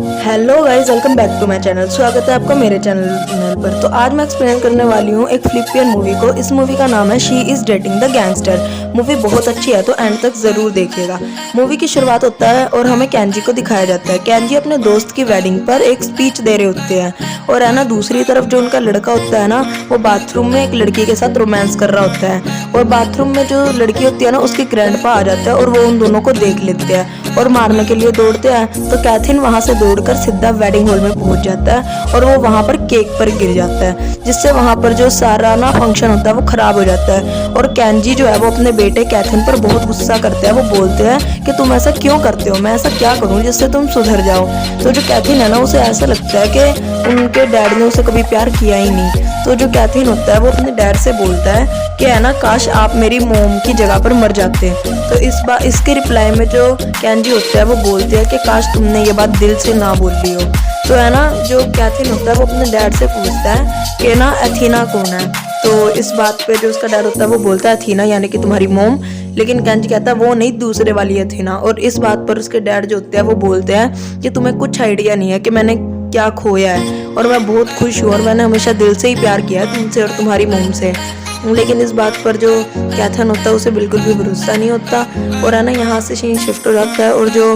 Hello guys, welcome back to my channel. स्वागत है आपका मेरे चैनल पर। तो आज मैं एक्सप्लेन करने वाली हूँ एक फिलिपियन मूवी को। इस मूवी का नाम है she is dating the gangster. Movie बहुत अच्छी है, तो एंड तक ज़रूर देखिएगा। मूवी की शुरुआत होता है और हमें केंजी को दिखाया जाता है। केंजी अपने दोस्त की वेडिंग पर एक स्पीच दे रहे होते हैं और है ना, दूसरी तरफ जो उनका लड़का होता है ना, वो बाथरूम में एक लड़की के साथ रोमांस कर रहा होता है। और बाथरूम में जो लड़की होती है ना, उसकी ग्रैंडपा आ जाता है और वो उन दोनों को देख लेते हैं और मारने के लिए दौड़ते हैं। तो कैथिन वहाँ से दौड़कर सीधा वेडिंग हॉल में पहुंच जाता है और वो वहाँ पर केक पर गिर जाता है, जिससे वहाँ पर जो सारा ना फंक्शन होता है वो खराब हो जाता है। और केंजी जो है वो अपने बेटे कैथिन पर बहुत गुस्सा करते हैं। वो बोलते हैं कि तुम ऐसा क्यों करते हो, मैं ऐसा क्या करूँ जिससे तुम सुधर जाओ। तो जो कैथिन है ना, उसे ऐसा लगता है कि उनके डैड ने उसे कभी प्यार किया ही नहीं। तो जो कैथिन होता है वो अपने डैड से बोलता है कि है ना, काश आप मेरी मोम की जगह पर मर जाते। तो इस बार इसके रिप्लाई में जो केंजी होता है वो बोलते हैं कि काश तुमने ये बात दिल से ना बोल ली हो। तो है ना, जो कैथिन होता है वो अपने डैड से पूछता है कि ना एथीना कौन है। तो इस बात पे जो उसका डैड होता है वो बोलता है एथीना यानी कि तुम्हारी मोम। लेकिन केंजी कहता है वो नहीं, दूसरे वाली एथीना। और इस बात पर उसके डैड जो होते हैं वो बोलते हैं कि तुम्हें कुछ आइडिया नहीं है कि मैंने क्या खोया है, और मैं बहुत खुश हूँ और मैंने हमेशा दिल से ही प्यार किया है तुमसे और तुम्हारी मोम से। लेकिन इस बात पर जो कैथन होता है उसे बिल्कुल भी भरोसा नहीं होता। और है ना, यहाँ से सीन शिफ्ट हो जाता है और जो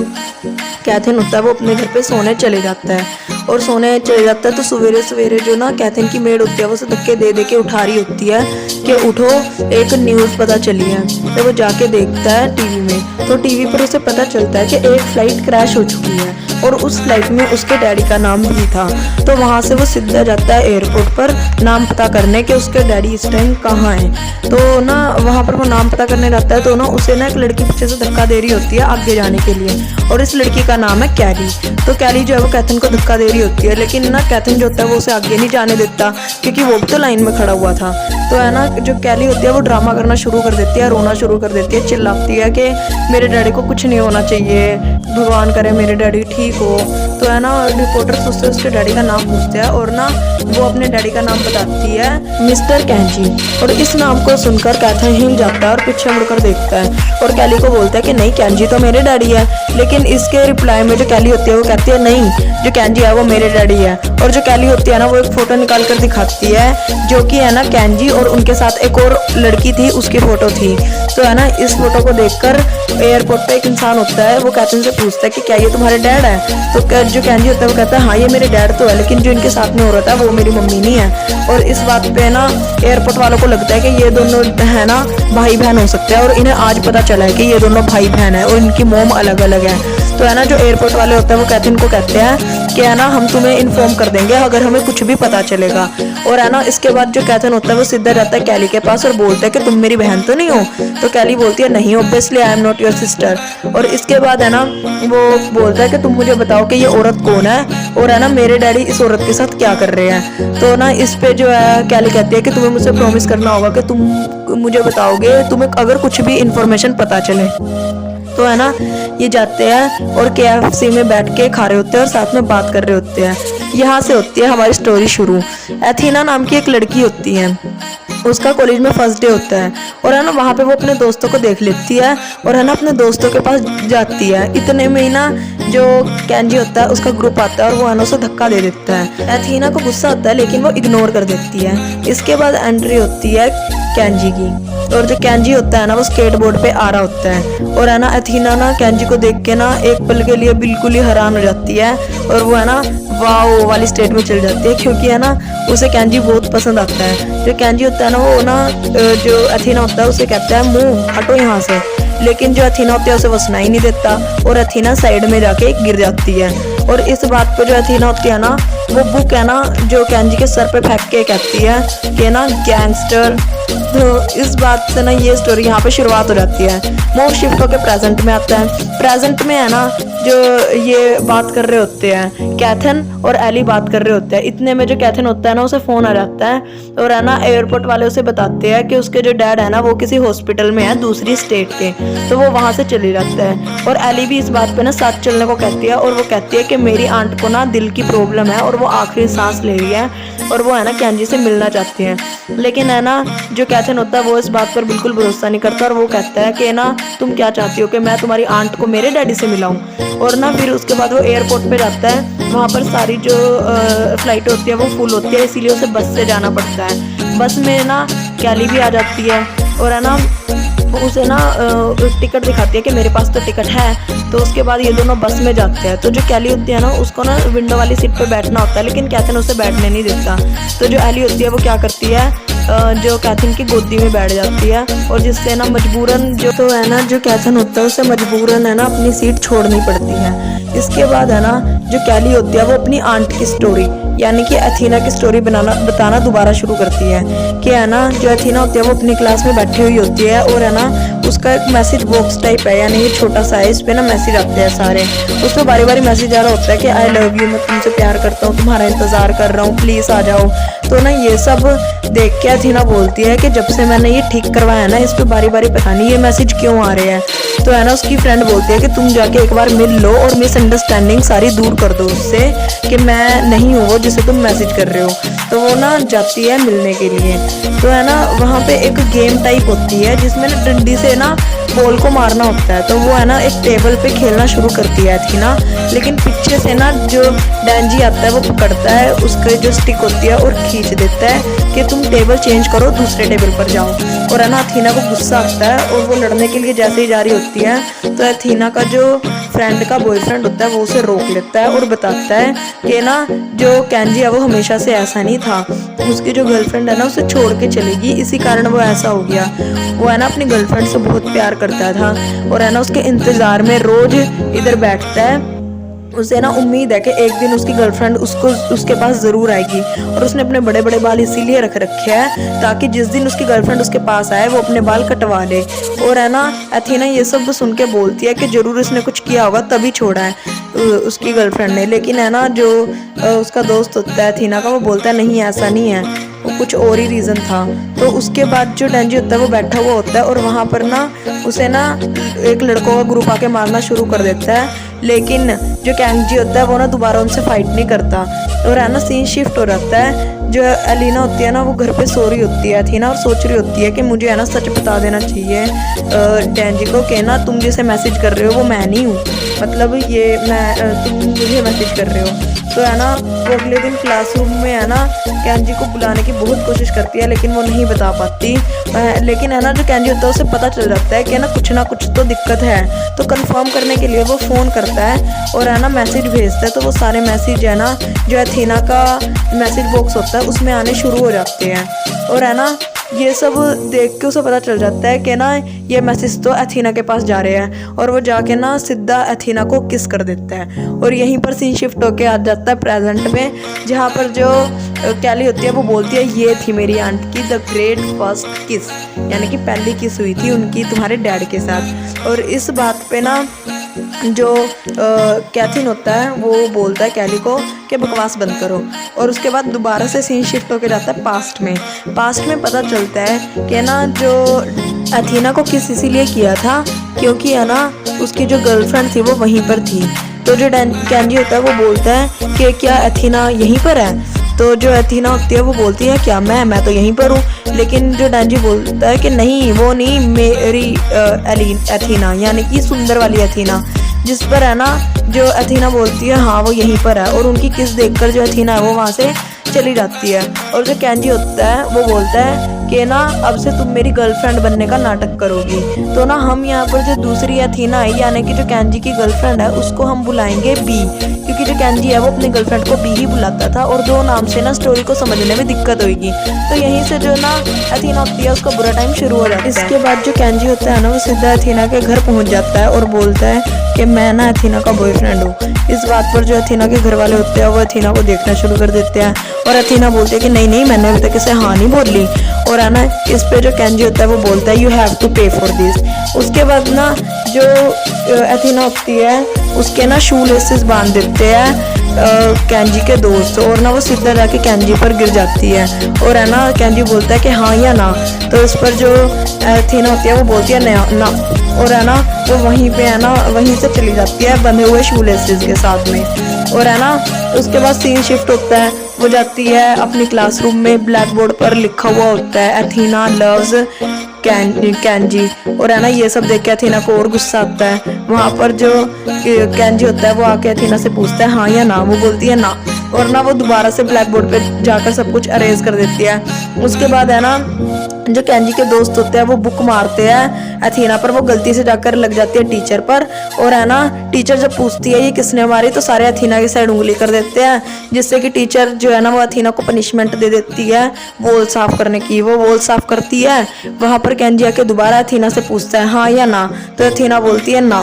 कैथन होता है वो अपने घर पे सोने चले जाता है। और सोने चले जाता है तो सवेरे सवेरे जो ना कैथन की मेड होती है वो उसे धक्के दे दे के उठा रही होती है कि उठो, एक न्यूज़ पता चली है। तो वो जाके देखता है टीवी में, तो टीवी पर उसे पता चलता है कि एक फ्लाइट क्रैश हो चुकी है और उस फ्लाइट में उसके डैडी का नाम भी था। तो वहाँ से वो सीधा जाता है एयरपोर्ट पर नाम पता करने कि उसके डैडी इस टाइम कहाँ है। तो ना वहाँ पर वो नाम पता करने जाता है तो ना उसे ना एक लड़की पीछे से धक्का दे रही होती है आगे जाने के लिए, और इस लड़की का नाम है कैली। तो कैली जो है वो कैथन को धक्का दे रही होती है, लेकिन ना कैथन जो होता है वो उसे आगे नहीं जाने देता क्योंकि वो भी तो लाइन में खड़ा हुआ था। तो है ना, जो कैली होती है वो ड्रामा करना शुरू कर देती है, रोना शुरू कर देती है, चिल्लाती है कि मेरे डैडी को कुछ नहीं होना चाहिए, भगवान करे मेरे डैडी ठीक हो। तो है ना, रिपोर्टर्स उससे उसके डैडी का नाम पूछते हैं और ना वो अपने डैडी का नाम बताती है, मिस्टर केंजी। और इस नाम को सुनकर कैथन हिल जाता है और पीछे मुड़कर देखता है और कैली को बोलता है कि नहीं, केंजी तो मेरे डैडी है। लेकिन इसके रिप्लाई में जो कैली होती है वो कहती है नहीं, जो केंजी है वो मेरे डैडी है। और जो कैली होती है ना वो एक फोटो निकाल कर दिखाती है जो कि है ना केंजी और उनके साथ एक और लड़की थी, उसकी फोटो थी। तो है ना, इस फोटो को देखकर एयरपोर्ट पे एक इंसान होता है वो कैथन से पूछता है कि क्या ये तुम्हारे डैड है। तो जो केंजी होता है वो कहता है हाँ ये मेरे डैड तो है, लेकिन जो इनके साथ में हो रहा था वो मेरी मम्मी नहीं है। और इस बात पे ना एयरपोर्ट वालों को लगता है कि ये दोनों है ना भाई बहन हो सकते हैं, और इन्हें आज पता चला है कि ये दोनों भाई बहन है और इनकी मोम अलग अलग है। तो है ना, जो एयरपोर्ट वाले होते हैं वो कैथन को कहते हैं कि है ना हम तुम्हें इन्फॉर्म कर देंगे अगर हमें कुछ भी पता चलेगा। और है ना, इसके बाद जो कैथन होता है वो सीधा जाता है कैली के पास और बोलता है कि तुम मेरी बहन तो नहीं हो। तो कैली बोलती है नहीं, obviously I am not your sister. और इसके बाद है ना वो बोलता है कि तुम मुझे बताओ कि ये औरत कौन है और है ना मेरे डैडी इस औरत के साथ क्या कर रहे हैं। तो ना इस पे जो है कैली कहती है कि तुम्हें मुझसे प्रॉमिस करना होगा कि तुम मुझे बताओगे तुम्हें अगर कुछ भी इंफॉर्मेशन पता चले। तो है ना, ये जाते हैं और KFC में बैठ के खा रहे होते हैं और साथ में बात कर रहे होते हैं। यहाँ से होती है हमारी स्टोरी शुरू। एथीना नाम की एक लड़की होती है, उसका कॉलेज में फर्स्ट डे होता है और है ना वहाँ पे वो अपने दोस्तों को देख लेती है और है ना अपने दोस्तों के पास जाती है। इतने में ही ना जो केंजी होता है उसका ग्रुप आता है और वो है ना उसे धक्का दे देता है। एथीना को गुस्सा आता है लेकिन वो इग्नोर कर देती है। इसके बाद एंट्री होती है केंजी की, और जो केंजी होता है ना वो स्केटबोर्ड पे आ रहा होता है और है ना एथीना ना केंजी को देख के ना एक पल के लिए बिल्कुल ही हैरान हो जाती है और वो है ना वाओ वाली स्टेट में चल जाती है, क्योंकि है ना उसे केंजी बहुत पसंद आता है। जो केंजी होता है ना वो ना जो एथीना होता है उसे कहता है मुंह हटो यहाँ से, लेकिन जो एथीना होती है उसे वो सुनाई नहीं देता और एथीना साइड में जाके गिर जाती है। और इस बात पे जो एथीना होती है ना वो बुक है ना जो केंजी के सर पे फेंक के कहती है कि ना गैंगस्टर। तो इस बात से ना ये स्टोरी यहाँ पे शुरुआत हो जाती है। मूव शिफ्ट होकर प्रेजेंट में आता है। प्रेजेंट में है ना जो ये बात कर रहे होते हैं, कैथन और एली बात कर रहे होते हैं। इतने में जो कैथन होता है ना उसे फोन आ जाता है और है ना एयरपोर्ट वाले उसे बताते हैं कि उसके जो डैड है ना वो किसी हॉस्पिटल में है दूसरी स्टेट के, तो वो वहाँ से चले जाता है। और एली भी इस बात पे ना साथ चलने को कहती है और वो कहती है कि मेरी आंट को ना दिल की प्रॉब्लम है और वो आखिरी सांस ले रही है और वो है ना केंजी से मिलना चाहती है। लेकिन है ना जो कैथन होता है वो इस बात पर बिल्कुल भरोसा नहीं करता और वो कहता है कि ना तुम क्या चाहती हो कि मैं तुम्हारी आंट को मेरे डैडी से मिलाऊं। और ना फिर उसके बाद वो एयरपोर्ट पे जाता है। वहाँ पर सारी जो फ्लाइट होती है वो फुल होती है, इसीलिए उसे बस से जाना पड़ता है। बस में ना कैली भी आ जाती है और है ना उसे ना टिकट दिखाती है कि मेरे पास तो टिकट है। तो उसके बाद ये दोनों बस में जाते हैं। तो जो कैली होती है ना उसको ना विंडो वाली सीट पे बैठना होता है, लेकिन कैथन उसे बैठने नहीं देता। तो जो एली होती है वो क्या करती है, जो कैथन की गोदी में बैठ जाती है और जिससे ना मजबूरन जो तो है ना जो कैथन होता है उसे मजबूरन है ना अपनी सीट छोड़नी पड़ती है। इसके बाद है ना जो कैली होती है वो अपनी आंट की स्टोरी यानी कि एथीना की स्टोरी बताना दोबारा शुरू करती है कि है ना जो एथीना होती है वो अपनी क्लास में बैठी हुई होती है और है ना उसका एक मैसेज बॉक्स टाइप है यानी कि छोटा सा है, इस पे ना मैसेज आते हैं सारे। उसमें बारी बारी मैसेज आ रहा होता है कि आई लव यू, मैं तुमसे प्यार करता हूँ, तुम्हारा इंतजार कर रहा हूँ, प्लीज आ जाओ। तो ना ये सब देख के एथीना बोलती है कि जब से मैंने ये ठीक करवाया ना इस पे बारी बारी पता नहीं ये मैसेज क्यों आ रहे हैं। तो है ना उसकी फ्रेंड बोलती है कि तुम जाके एक बार मिल लो और मिसअंडरस्टैंडिंग सारी दूर कर दो उससे कि मैं नहीं हूँ वो जिसे तुम मैसेज कर रहे हो। तो वो ना जाती है मिलने के लिए। तो है ना वहाँ पे एक गेम टाइप होती है जिसमें ना डंडी से ना बॉल को मारना होता है। तो वो है ना एक टेबल पे खेलना शुरू करती है एथीना, लेकिन पीछे से ना जो डेंजी आता है वो पकड़ता है उसके जो स्टिक होती है और खींच देता है कि तुम टेबल चेंज करो, दूसरे टेबल पर जाओ। और है ना एथीना को गुस्सा आता है और वो लड़ने के लिए जैसे ही जा रही होती है तो एथीना का जो फ्रेंड का बॉयफ्रेंड होता है वो उसे रोक लेता है और बताता है कि ना जो कैंजी है वो हमेशा से ऐसा नहीं था, उसकी जो गर्लफ्रेंड है ना उसे छोड़ के चलेगी, इसी कारण वो ऐसा हो गया। वो है ना अपनी गर्लफ्रेंड से बहुत प्यार करता था और है ना उसके इंतजार में रोज इधर बैठता है। उसे ना उम्मीद है कि एक दिन उसकी गर्लफ्रेंड उसके पास ज़रूर आएगी और उसने अपने बड़े बड़े बाल इसीलिए रख रखे हैं ताकि जिस दिन उसकी गर्लफ्रेंड उसके पास आए वो अपने बाल कटवा ले। और है ना एथीना ये सब सुन के बोलती है कि ज़रूर इसने कुछ किया होगा तभी छोड़ा है उसकी गर्लफ्रेंड ने। लेकिन है ना जो उसका दोस्त होता है एथीना का वो बोलता है नहीं ऐसा नहीं है, वो कुछ और ही रीज़न था। तो उसके बाद जो डेंजी होता है वो बैठा हुआ होता है और वहाँ पर ना उसे ना एक लड़कों का ग्रुप आके मारना शुरू कर देता है, लेकिन जो कैंजी होता है वो ना दोबारा उनसे फाइट नहीं करता। और है ना सीन शिफ्ट हो जाता है। जो एलिना होती है ना वो घर पे सो रही होती है थी ना और सोच रही होती है कि मुझे है ना सच बता देना चाहिए डेंजी को कि ना तुम जिसे मैसेज कर रहे हो वो मैं नहीं हूँ, मतलब ये तुम मुझे मैसेज कर रहे हो। तो है ना वो अगले दिन क्लासरूम में है ना कैंजी को बुलाने की बहुत कोशिश करती है लेकिन वो नहीं बता पाती। लेकिन है ना जो कैंजी होता है उसे पता चल जाता है कि ना कुछ तो दिक्कत है। तो कंफर्म करने के लिए वो फ़ोन करता है और है ना मैसेज भेजता है। तो वो सारे मैसेज है ना जो एथीना का मैसेज बॉक्स होता है उसमें आने शुरू हो जाते हैं। और है ना ये सब देख के उसे पता चल जाता है कि ना ये मैसेज तो एथीना के पास जा रहे हैं और वो जाके ना सीधा एथीना को किस कर देता है। और यहीं पर सीन शिफ्ट होके आ जाता है प्रेजेंट में, जहाँ पर जो कैली होती है वो बोलती है ये थी मेरी आंट की द ग्रेट फर्स्ट किस, यानी कि पहली किस हुई थी उनकी तुम्हारे डैड के साथ। और इस बात पे ना जो कैथिन होता है वो बोलता है कैली को कि बकवास बंद करो। और उसके बाद दोबारा से सीन शिफ्ट होकर जाता है पास्ट में पता चलता है कि ना जो एथीना को किस इसीलिए किया था क्योंकि है ना उसकी जो गर्लफ्रेंड थी वो वहीं पर थी। तो जो कैंजी होता है वो बोलता है कि क्या एथीना यहीं पर है। तो जो एथीना होती है वो बोलती है क्या मैं तो यहीं पर हूँ। लेकिन जो डेंजी बोलता है कि नहीं वो नहीं मेरी एथीना यानी कि सुंदर वाली एथीना, जिस पर है ना जो एथीना बोलती है हाँ वो यहीं पर है। और उनकी किस देखकर जो एथीना है वो वहाँ से चली जाती है। और जो कैंजी होता है वो बोलता है कि ना अब से तुम मेरी गर्लफ्रेंड बनने का नाटक करोगी। तो ना हम यहाँ पर जो दूसरी एथीना है यानी कि जो कैंजी की गर्लफ्रेंड है उसको हम बुलाएंगे बी, क्योंकि जो कैंजी है वो अपनी गर्लफ्रेंड को बी ही बुलाता था और दो नाम से ना स्टोरी को समझने में दिक्कत होगी। तो यहीं से जो ना एथीना होती है उसका बुरा टाइम शुरू हो जाता है। इसके बाद जो कैंजी होता है ना वो सीधा एथीना के घर पहुँच जाता है और बोलता है कि मैं ना एथीना का बॉयफ्रेंड हूँ। इस बात पर जो एथीना के घर वाले होते हैं वो एथीना को देखना शुरू कर देते हैं और एथीना बोलती है कि नहीं मैंने अभी तक इसे हाँ नहीं बोली। और है ना इस पे जो कैंजी होता है वो बोलता है यू हैव टू पे फॉर दिस। उसके बाद ना जो एथीना होती है उसके ना शू लेसेस बांध देते हैं कैंजी के दोस्त और ना वो सीधा जाके कैंजी पर गिर जाती है। और है ना कैंजी बोलता है कि हाँ या ना। तो इस पर जो एथीना होती है वो बोलती है ना। और है ना वो वहीं पे है ना वहीं से चली जाती है बंधे हुए शू लेसेस के साथ में। और है ना उसके बाद सीन शिफ्ट होता है वो जाती है अपनी क्लासरूम में, ब्लैक बोर्ड पर लिखा हुआ होता है एथीना लव्स कैंजी। और है ना ये सब देख के अथीना को और गुस्सा आता है। वहाँ पर जो कैंजी होता है वो आके अथीना से पूछता है हाँ या ना, वो बोलती है ना, और ना वो दोबारा से ब्लैक बोर्ड पे जाकर सब कुछ अरेंज कर देती है। उसके बाद है ना जो कैंजी के दोस्त होते हैं वो बुक मारते हैं अथीना पर, वो गलती से जाकर लग जाती है टीचर पर। और है ना टीचर जब पूछती है ये किसने मारी तो सारे अथीना की साइड उंगली कर देते हैं, जिससे कि टीचर जो है ना वो अथीना को पनिशमेंट दे देती है वॉल साफ करने की। वो वॉल साफ करती है। वहां पर कैंजी आके दोबारा अथीना से पूछता है हाँ या ना, तो अथीना बोलती है ना।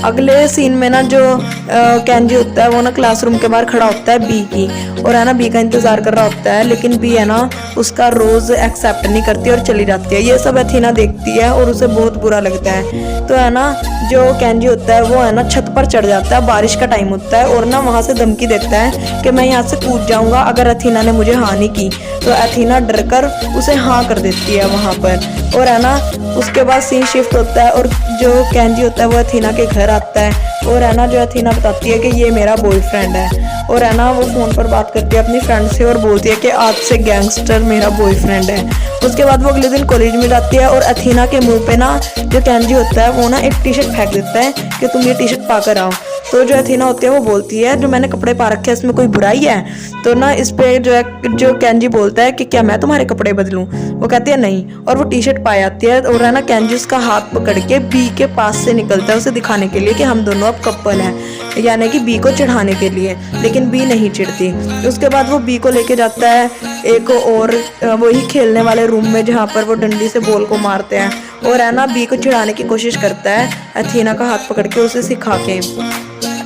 अगले सीन में ना जो कैंजी होता है वो ना क्लासरूम के बाहर खड़ा होता है बी की, और है ना बी का इंतजार कर रहा होता है, लेकिन बी है ना उसका रोज एक्सेप्ट नहीं करती और चली जाती है। ये सब अथीना देखती है और उसे बहुत बुरा लगता है। तो है ना जो कैंजी होता है वो है ना छत पर चढ़ जाता है, बारिश का टाइम होता है, और ना वहां से धमकी देता है कि मैं यहाँ से कूद जाऊंगा अगर अथीना ने मुझे हानि की। तो अथीना डरकर उसे हाँ कर देती है वहां पर। और है ना उसके बाद सीन शिफ्ट होता है और जो कैंजी होता है वो अथीना के घर आता है, और है ना जो अथीना बताती है कि ये मेरा बॉयफ्रेंड है। और है ना वो फोन पर बात करती है अपनी फ्रेंड से और बोलती है कि आज से गैंगस्टर मेरा बॉयफ्रेंड है। उसके बाद वो अगले दिन कॉलेज में जाती है और अथीना के मुंह पे ना जो कैंजी होता है वो ना एक टी शर्ट फेंक देता है कि तुम ये टी शर्ट पाकर आओ। तो जो अथीना होती है वो बोलती है जो मैंने कपड़े पा रखे हैं इसमें कोई बुराई है। तो ना इस पे जो कैंजी बोलता है कि क्या मैं तुम्हारे कपड़े बदलूं, वो कहती है नहीं, और वो टी शर्ट पा जाती है। और है ना कैंजी उसका हाथ पकड़ के बी के पास से निकलता है उसे दिखाने के लिए कि हम दोनों अब कपल हैं, यानी कि बी को चिढ़ाने के लिए, लेकिन बी नहीं चिढ़ती। उसके बाद वो बी को लेके जाता है एक और वही खेलने वाले रूम में जहाँ पर वो डंडी से बॉल को मारते हैं, और है ना बी को चिढ़ाने की कोशिश करता है अथीना का हाथ पकड़ के उसे सिखा के,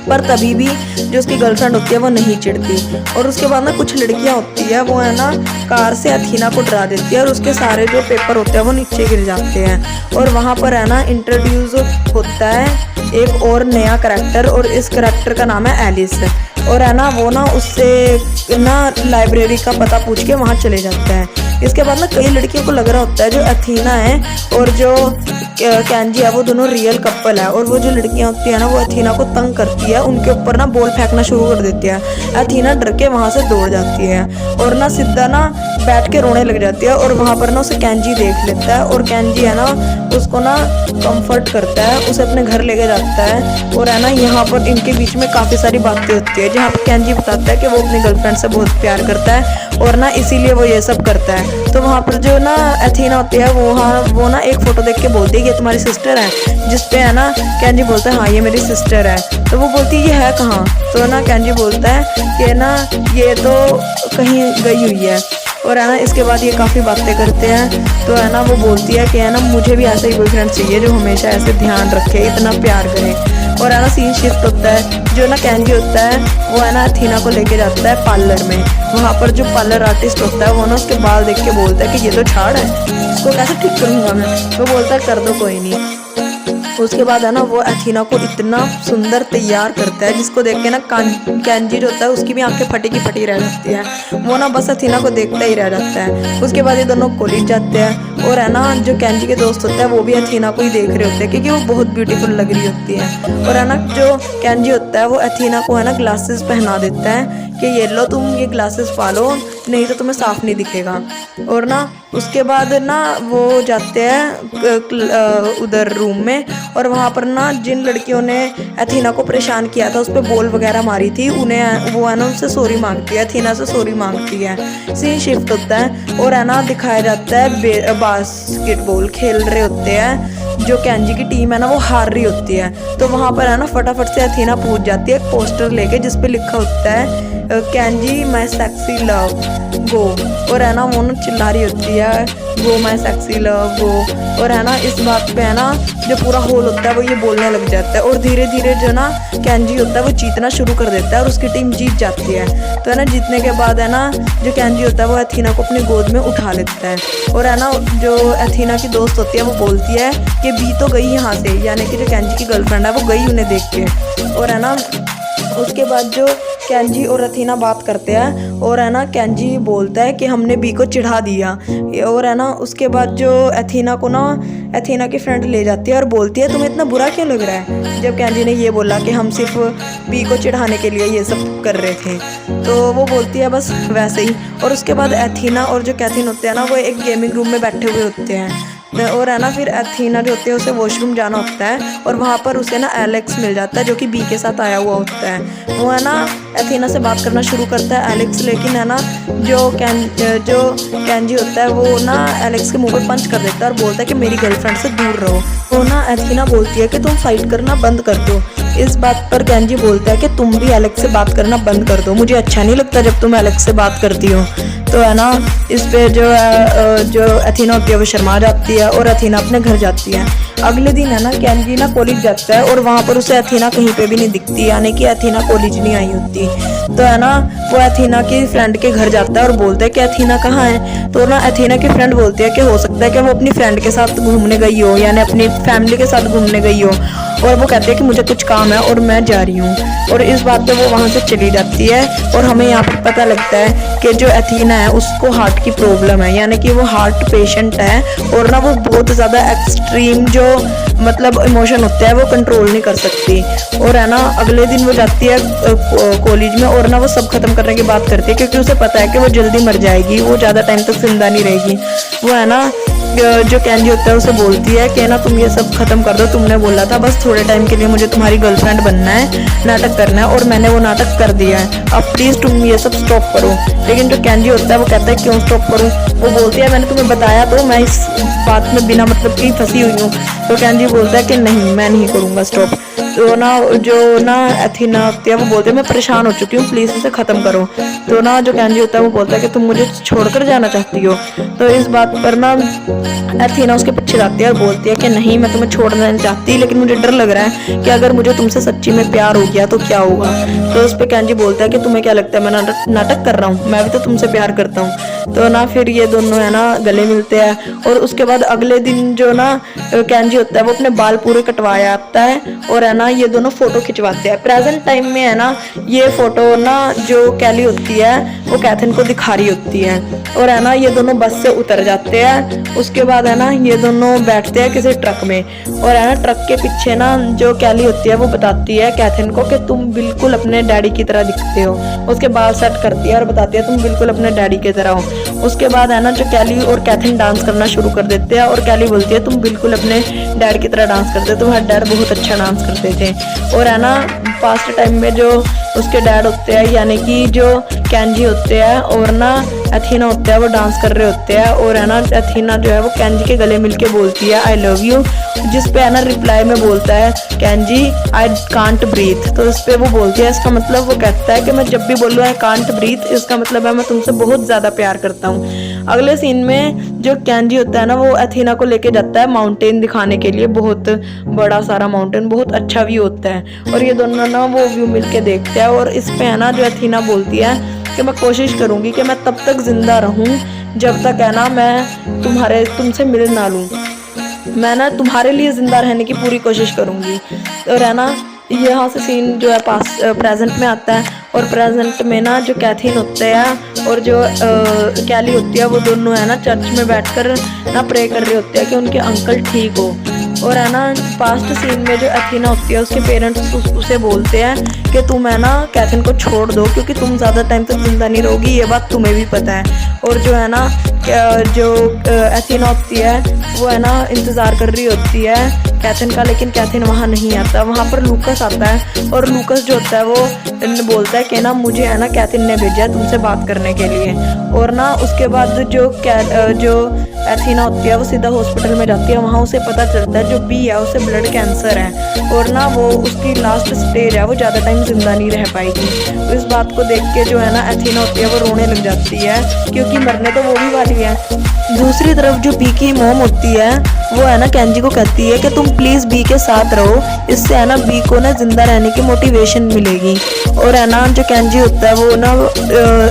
पर तभी भी जो उसकी गर्लफ्रेंड होती है वो नहीं चिढ़ती। और उसके बाद ना कुछ लड़कियां होती है वो है ना कार से अथीना को डरा देती है और उसके सारे जो पेपर होते हैं वो नीचे गिर जाते हैं। और वहाँ पर है ना इंट्रोड्यूस होता है एक और नया करैक्टर, और इस करैक्टर का नाम है एलिस। और है ना वो ना उससे ना लाइब्रेरी का पता पूछ के वहाँ चले जाता है। इसके बाद ना कई लड़कियों को लग रहा होता है जो अथीना है और जो कैंजी है वो दोनों रियल कपल है, और वो जो लड़कियां होती है ना वो अथीना को तंग करती है, उनके ऊपर ना बॉल फेंकना शुरू कर देती है। अथीना डर के वहां से दौड़ जाती है और ना सीधा ना बैठ के रोने लग जाती है, और वहां पर ना उसे कैंजी देख लेता है, और कैंजी है ना उसको ना कंफर्ट करता है, उसे अपने घर लेके जाता है। और है ना यहाँ पर इनके बीच में काफी सारी बातें होती है जहाँ पर कैंजी बताता है कि वो अपनी गर्लफ्रेंड से बहुत प्यार करता है और ना इसीलिए वो ये सब करता है। तो वहाँ पर जो ना अथीना होती है वो ना एक फोटो देख के बोलती है ये तुम्हारी सिस्टर है, जिसपे है ना कैंजी बोलता है हाँ ये मेरी सिस्टर है। तो वो बोलती है ये है कहाँ, तो ना कैंजी बोलता है कि ना ये तो कहीं गई हुई है। और है ना इसके बाद ये काफ़ी बातें करते हैं। तो है ना वो बोलती है कि है ना मुझे भी ऐसा ही बॉयफ्रेंड चाहिए जो हमेशा ऐसे ध्यान रखे, इतना प्यार करे। और है ना सीन शिफ्ट होता है, जो ना कैंजी होता है वो है ना अथीना को लेके जाता है पार्लर में। वहाँ पर जो पार्लर आर्टिस्ट होता है वो ना उसके बाल देख के बोलता है कि ये तो झाड़ है, इसको कैसे ठीक करूँगा मैं। वो बोलता है कर दो कोई नहीं। उसके बाद है ना वो अथीना को इतना सुंदर तैयार करता है जिसको देख के ना कैंजी जो होता है उसकी भी आंखें फटी की फटी रह जाती है, वो ना बस अथीना को देखता ही रह जाता है। उसके बाद ये दोनों कॉलेज जाते हैं और है ना जो कैंजी के दोस्त होते हैं वो भी अथीना को ही देख रहे होते हैं क्योंकि वो बहुत ब्यूटीफुल लग रही होती है। और है ना जो कैंजी होता है वो अथीना को है ना ग्लासेस पहना देता है कि ये लो तुम ये ग्लासेस पालो नहीं तो तुम्हें साफ नहीं दिखेगा। और ना उसके बाद ना वो जाते हैं उधर रूम में, और वहाँ पर ना जिन लड़कियों ने अथीना को परेशान किया था उस पर बॉल वगैरह मारी थी उन्हें वो है ना उनसे सॉरी मांगती है, अथीना से सॉरी मांगती है। सीन शिफ्ट होता है और है ना दिखाया जाता है बास्केटबॉल खेल रहे होते हैं, जो कैंजी की टीम है ना वो हार रही होती है। तो वहाँ पर है ना फटाफट से अथीना पूछ जाती है एक पोस्टर लेके जिसपे लिखा होता है कैंजी माई सेक्सी लव गो, और है ना वो ना चिल्ला रही होती है गो माई सेक्सी लव गो। और है ना इस बात पे है ना जो पूरा होल होता है वो ये बोलने लग जाता है, और धीरे धीरे जो ना कैंजी होता है वो जीतना शुरू कर देता है और उसकी टीम जीत जाती है। तो है ना जीतने के बाद है ना जो कैंजी होता है वो अथीना को अपनी गोद में उठा लेता है, और है ना जो अथीना की दोस्त होती है वो बोलती है कि बी तो गई यहाँ से, यानी कि जो कैंजी की गर्लफ्रेंड है वो गई उन्हें देख के। और है ना उसके बाद जो केंजी और अथीना बात करते हैं और है ना केंजी बोलता है कि हमने बी को चिढ़ा दिया। और है ना उसके बाद जो अथीना को ना अथीना की फ्रेंड ले जाती है और बोलती है तुम्हें इतना बुरा क्यों लग रहा है, जब केंजी ने ये बोला कि हम सिर्फ बी को चिढ़ाने के लिए ये सब कर रहे थे। तो वो बोलती है बस वैसे ही। और उसके बाद अथीना और जो कैथिन होते हैं ना वो एक गेमिंग रूम में बैठे हुए होते हैं और है ना फिर अथीना जो होती है उसे वॉशरूम जाना होता है और वहाँ पर उसे ना एलेक्स मिल जाता है जो कि बी के साथ आया हुआ होता है। वो है ना अथीना से बात करना शुरू करता है एलेक्स, लेकिन है ना जो केंजी होता है वो ना एलेक्स के मुंह पे पंच कर देता है और बोलता है कि मेरी गर्लफ्रेंड से दूर रहो। तो ना अथीना बोलती है कि तुम फाइट करना बंद कर दो। इस बात पर केंजी बोलता है कि तुम भी एलेक्स से बात करना बंद कर दो, मुझे अच्छा नहीं लगता जब तुम एलेक्स से बात करती हो। तो है ना इस पे जो अथीना होती है वो शर्मा जाती है और अथीना अपने घर जाती है। अगले दिन है ना केंजी ना कॉलेज जाता है और वहाँ पर उसे अथीना कहीं पे भी नहीं दिखती, यानी कि अथीना कॉलेज नहीं आई होती। तो है ना वो अथीना की फ्रेंड के घर जाता है और बोलता है कि अथीना कहाँ है। तो ना अथीना की फ्रेंड बोलती है कि हो सकता है कि वो अपनी फ्रेंड के साथ घूमने गई हो, यानी अपनी फैमिली के साथ घूमने गई हो। और वो कहती है कि मुझे कुछ काम है और मैं जा रही हूँ। और इस बात पे वो वहाँ से चली जाती है और हमें यहाँ पर पता लगता है कि जो अथीना है उसको हार्ट की प्रॉब्लम है, यानी कि वो हार्ट पेशेंट है और ना वो बहुत ज़्यादा एक्सट्रीम जो मतलब इमोशन होते हैं वो कंट्रोल नहीं कर सकती। और है ना अगले दिन वो जाती है कॉलेज में और ना वो सब खत्म करने की बात करती है क्योंकि उसे पता है कि वो जल्दी मर जाएगी, वो ज़्यादा टाइम तक जिंदा नहीं रहेगी। वो है ना जो केंजी होता है उसे बोलती है कि ना तुम ये सब खत्म कर दो, तुमने बोला था बस थोड़े टाइम के लिए मुझे तुम्हारी गर्लफ्रेंड बनना है, नाटक करना है और मैंने वो नाटक कर दिया है, अब प्लीज तुम ये सब स्टॉप करो। लेकिन जो केंजी होता है वो कहता है क्यों स्टॉप करूं। वो बोलती है मैंने तुम्हें बताया तो मैं इस बात में बिना मतलब की फंसी हुई हूँ। तो केंजी बोलता है कि नहीं मैं नहीं करूँगा स्टॉप। तो ना जो ना अथीना होती है वो बोलते हैं मैं परेशान हो चुकी हूँ, प्लीज इसे खत्म करो। तो ना जो केंजी होता है वो बोलता है कि तुम मुझे छोड़कर जाना चाहती हो। तो इस बात पर ना अथीना उसके पीछे जाती है और बोलती है कि नहीं मैं तुम्हें छोड़ना नहीं चाहती, लेकिन मुझे डर लग रहा है कि अगर मुझे तुमसे सच्ची में प्यार हो गया तो क्या होगा। तो उस पर केंजी बोलता है कि तुम्हें क्या लगता है मैं नाटक कर रहा हूँ, मैं भी तो तुमसे प्यार करता हूँ। तो ना फिर ये दोनों है ना गले मिलते हैं और उसके बाद अगले दिन जो ना केंजी होता है वो अपने बाल पूरे कटवाया आता है और है ना ये दोनों फोटो खिंचवाते हैं। प्रेजेंट टाइम में है ना ये फोटो ना जो कैली होती है वो कैथिन को दिखा रही होती है और है ना ये दोनों बस से उतर जाते हैं। उसके बाद है ना ये दोनों बैठते हैं किसी ट्रक में और है ना ट्रक के पीछे ना जो कैली होती है वो बताती है कैथिन को कि तुम बिल्कुल अपने डैडी की तरह दिखते हो। उसके बाल सेट करती है और बताती है तुम बिल्कुल अपने डैडी की तरह हो। उसके बाद है ना जो कैली और कैथिन डांस करना शुरू कर देते हैं और कैली बोलती है तुम बिल्कुल अपने डैड की तरह डांस करते हो, तुम्हारे डैड बहुत अच्छा डांस करते थे। और है ना पास्ट टाइम में जो उसके डैड होते हैं यानी कि जो केंजी होते हैं और ना अथीना होते हैं वो डांस कर रहे होते हैं और है ना अथीना जो है वो केंजी के गले मिलके बोलती है आई लव यू, जिस पे है ना रिप्लाई में बोलता है केंजी आई कांट ब्रीथ। तो इस पे वो बोलती है इसका मतलब वो कहता है कि मैं जब भी बोलूँ आई कांट ब्रीथ इसका मतलब है मैं तुमसे बहुत ज़्यादा प्यार करता हूँ। अगले सीन में जो केंजी होता है ना वो अथीना को लेके जाता है माउंटेन दिखाने के लिए, बहुत बड़ा सारा माउंटेन, बहुत अच्छा व्यू होता है और ये दोनों ना वो व्यू मिलके देखते हैं। और इस पे है ना जो अथीना बोलती है कि मैं कोशिश करूंगी कि मैं तब तक जिंदा रहूं जब तक है ना मैं तुमसे मिल ना लूं, मैं ना तुम्हारे लिए जिंदा रहने की पूरी कोशिश करूंगी। और है ना यहाँ से सीन जो है पास प्रेजेंट में आता है और प्रेजेंट में ना जो कैथिन होते हैं और जो कैली होती है वो दोनों है ना चर्च में बैठकर ना प्रे कर रहे होते हैं कि उनके अंकल ठीक हो। और है ना पास्ट सीन में जो अथीना होती है उसके पेरेंट्स उसे बोलते हैं कि तुम है ना कैथिन को छोड़ दो क्योंकि तुम ज़्यादा टाइम तक जिंदा नहीं रहोगी, ये बात तुम्हें भी पता है। और जो है ना जो अथीना होती है वो है ना इंतज़ार कर रही होती है कैथिन का, लेकिन कैथिन वहाँ नहीं आता। वहाँ पर लूकस आता है और लूकस जो होता है वो बोलता है कि ना मुझे है ना कैथिन ने भेजा है तुमसे बात करने के लिए। और ना उसके बाद जो अथीना होती है वो सीधा हॉस्पिटल में जाती है, वहाँ उसे पता चलता है जो बी है उसे ब्लड कैंसर है और ना वो उसकी लास्ट स्टेज है, वो ज़्यादा टाइम जिंदा नहीं रह पाएगी। तो इस बात को देख के जो है ना अथीना होती है वो रोने लग जाती है क्योंकि मरने तो वो भी वाली है। दूसरी तरफ जो बी की मॉम होती है वो है ना केंजी को कहती है कि तुम प्लीज़ बी के साथ रहो, इससे है ना बी को ना जिंदा रहने की मोटिवेशन मिलेगी। और है ना जो केंजी होता है वो ना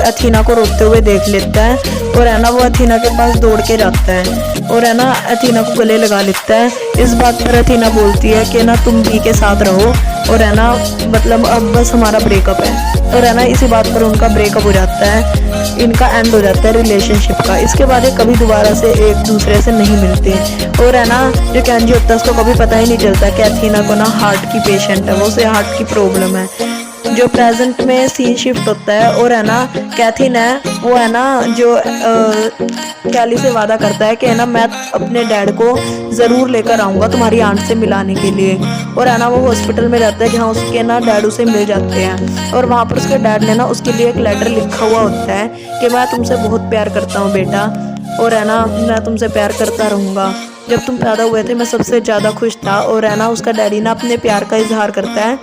अथीना को रोते हुए देख लेता है और है ना वो अथीना के पास दौड़ के जाता है और है ना अथीना को गले लगा लेता है। इस बात पर अथीना बोलती है कि ना तुम भी के साथ रहो और है ना मतलब अब बस हमारा ब्रेकअप है। और है ना इसी बात पर उनका ब्रेकअप हो जाता है, इनका एंड हो जाता है रिलेशनशिप का। इसके बाद ये कभी दोबारा से एक दूसरे से नहीं मिलते। और है ना जो केंजी होता है उसको कभी पता ही नहीं चलता कि अथीना को ना हार्ट की पेशेंट है, वो उसे हार्ट की प्रॉब्लम है। जो प्रेजेंट में सीन शिफ्ट होता है और है ना कैथिन है वो है ना जो कैली से वादा करता है कि है ना मैं अपने डैड को ज़रूर लेकर आऊँगा तुम्हारी आंट से मिलाने के लिए। और है ना वो हॉस्पिटल में रहता है जहाँ उसके ना डैड उसे मिल जाते हैं और वहाँ पर उसके डैड ने ना उसके लिए एक लेटर लिखा हुआ होता है कि मैं तुमसे बहुत प्यार करता हूँ बेटा, और है ना मैं तुमसे प्यार करता रहूँगा। जब तुम पैदा हुए थे मैं सबसे ज़्यादा खुश था। और है ना उसका डैडी ना अपने प्यार का इजहार करता है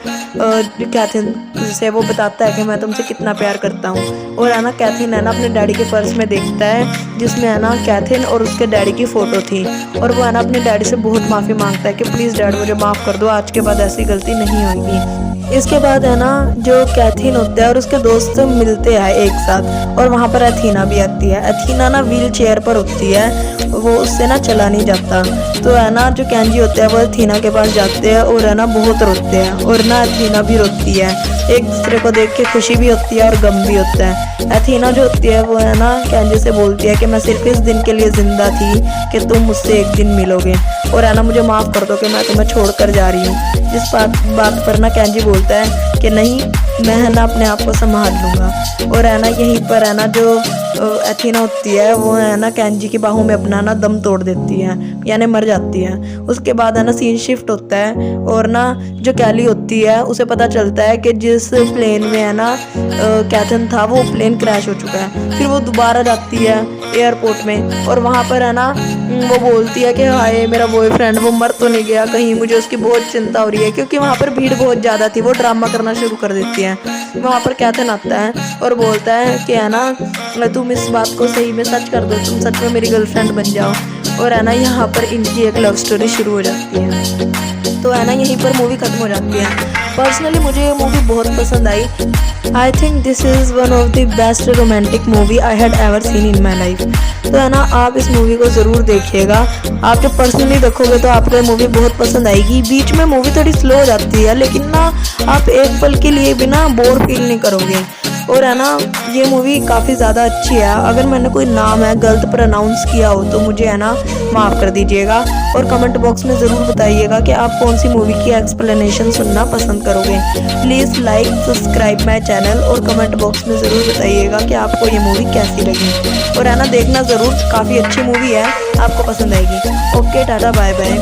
कैथिन से, वो बताता है कि मैं तुमसे कितना प्यार करता हूँ। और है ना कैथिन है ना अपने डैडी के पर्स में देखता है जिसमें है ना कैथिन और उसके डैडी की फ़ोटो थी। और वो है ना अपने डैडी से बहुत माफ़ी मांगता है कि प्लीज़ डैड मुझे माफ़ कर दो, आज के बाद ऐसी गलती नहीं होगी। इसके बाद है ना जो कैथिन होता है और उसके दोस्त मिलते हैं एक साथ और वहाँ पर अथीना भी आती है। अथीना ना व्हील चेयर पर होती है, वो उससे ना चला नहीं जाता। तो है ना जो केंजी होते हैं वो अथीना के पास जाते हैं और है ना बहुत रोते हैं और ना अथीना भी रोती है। एक दूसरे को देख के खुशी भी होती है और गम भी होता है। अथीना जो होती है वो है ना केंजी से बोलती है कि मैं सिर्फ इस दिन के लिए ज़िंदा थी कि तुम मुझसे एक दिन मिलोगे, और है ना मुझे माफ़ कर दो कि मैं तुम्हें छोड़कर जा रही हूँ। जिस बात पर ना केंजी बोलता है कि नहीं, मैं है ना अपने आप को संभाल लूँगा। और है ना यहीं पर है ना जो अथीना होती है वो है ना केंजी की बाहों में अपना ना दम तोड़ देती है, यानी मर जाती है। उसके बाद है ना सीन शिफ्ट होता है और ना जो कैली होती है उसे पता चलता है कि जिस प्लेन में है ना कैथन था वो प्लेन क्रैश हो चुका है। फिर वो दोबारा जाती है एयरपोर्ट में और वहाँ पर है ना वो बोलती है कि हाय मेरा बॉयफ्रेंड वो मर तो नहीं गया कहीं, मुझे उसकी बहुत चिंता हो रही है। क्योंकि वहाँ पर भीड़ बहुत ज़्यादा थी, वो ड्रामा करना शुरू कर देती है। वहाँ पर कैथन आता है और बोलता है कि है ना तुम इस बात को सही में सच कर दो, तुम सच में मेरी गर्लफ्रेंड बन जाओ। और है ना यहाँ पर इनकी एक लव स्टोरी शुरू हो जाती है। तो है ना यहीं पर मूवी ख़त्म हो जाती है। पर्सनली मुझे ये मूवी बहुत पसंद आई। I think this is one of the best romantic movie I had ever seen in my life. तो है ना आप इस मूवी को ज़रूर देखिएगा। आप जब पर्सनली देखोगे तो आपको ये मूवी बहुत पसंद आएगी। बीच में मूवी थोड़ी स्लो हो जाती है लेकिन ना आप एक पल के लिए भी ना बोर फील नहीं करोगे। और है ना ये मूवी काफ़ी ज़्यादा अच्छी है। अगर मैंने कोई नाम है गलत प्रोनाउंस किया हो तो मुझे है ना माफ़ कर दीजिएगा और कमेंट बॉक्स में ज़रूर बताइएगा कि आप कौन सी मूवी की एक्सप्लेनेशन सुनना पसंद करोगे। Please like subscribe my channel और कमेंट बॉक्स में ज़रूर बताइएगा कि आपको ये मूवी कैसी लगी। और है ना देखना ज़रूर, काफ़ी अच्छी मूवी है, आपको पसंद आएगी। Okay tata bye bye.